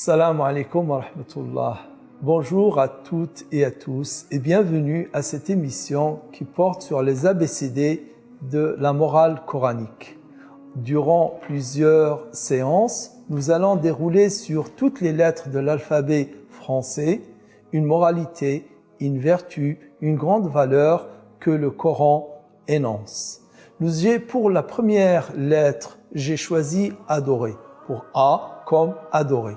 Salam alaikum wa rahmatullah. Bonjour à toutes et à tous et bienvenue à cette émission qui porte sur les ABCD de la morale coranique. Durant plusieurs séances, nous allons dérouler sur toutes les lettres de l'alphabet français une moralité, une vertu, une grande valeur que le Coran énonce. Pour la première lettre, j'ai choisi adorer, pour A comme adorer.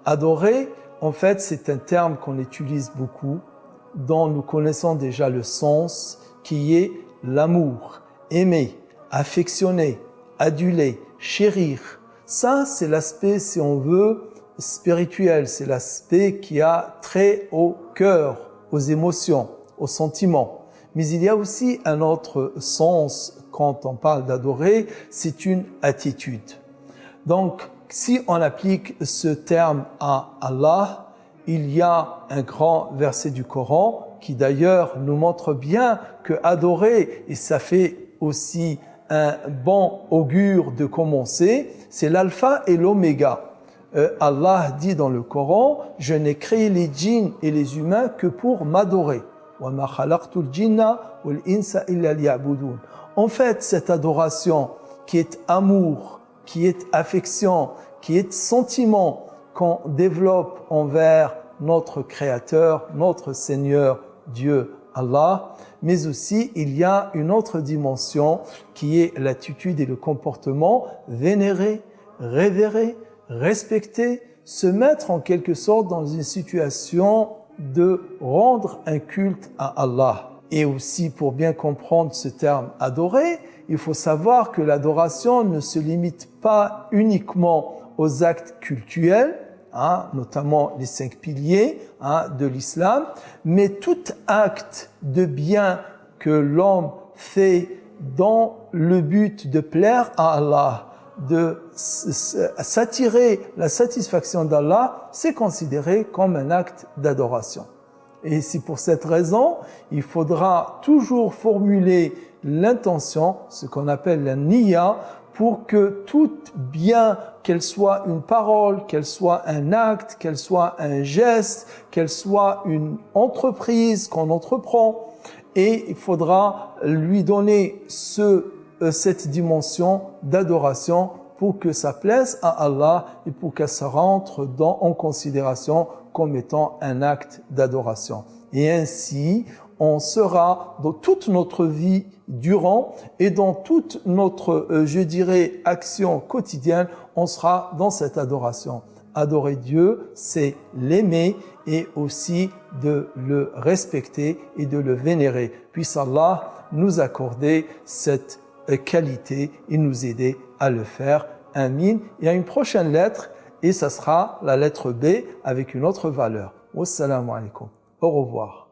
Adorer, en fait, c'est un terme qu'on utilise beaucoup, dont nous connaissons déjà le sens, qui est l'amour, aimer, affectionner, aduler, chérir. Ça, c'est l'aspect, si on veut, spirituel, c'est l'aspect qui a trait au cœur, aux émotions, aux sentiments. Mais il y a aussi un autre sens quand on parle d'adorer, c'est une attitude. Donc, si on applique ce terme à Allah, il y a un grand verset du Coran qui d'ailleurs nous montre bien que adorer, et ça fait aussi un bon augure de commencer, c'est l'alpha et l'oméga. Allah dit dans le Coran, « Je n'ai créé les djinns et les humains que pour m'adorer. » En fait, cette adoration qui est amour, qui est affection, qui est sentiment qu'on développe envers notre Créateur, notre Seigneur, Dieu, Allah, mais aussi il y a une autre dimension qui est l'attitude et le comportement, vénérer, révérer, respecter, se mettre en quelque sorte dans une situation de rendre un culte à Allah. Et aussi, pour bien comprendre ce terme « adorer », il faut savoir que l'adoration ne se limite pas uniquement aux actes cultuels, notamment les 5 piliers de l'islam, mais tout acte de bien que l'homme fait dans le but de plaire à Allah, de s'attirer la satisfaction d'Allah, c'est considéré comme un acte d'adoration. Et c'est pour cette raison, il faudra toujours formuler l'intention, ce qu'on appelle la niya, pour que tout bien, qu'elle soit une parole, qu'elle soit un acte, qu'elle soit un geste, qu'elle soit une entreprise qu'on entreprend, et il faudra lui donner cette dimension d'adoration pour que ça plaise à Allah et pour qu'elle se rentre en considération comme étant un acte d'adoration. Et ainsi, on sera dans toute notre vie durant et dans toute notre, action quotidienne, on sera dans cette adoration. Adorer Dieu, c'est l'aimer et aussi de le respecter et de le vénérer. Puisse Allah nous accorder cette qualité et nous aider à le faire. Amin. Il y a une prochaine lettre et ça sera la lettre B avec une autre valeur. Wassalamu alaikum. Au revoir.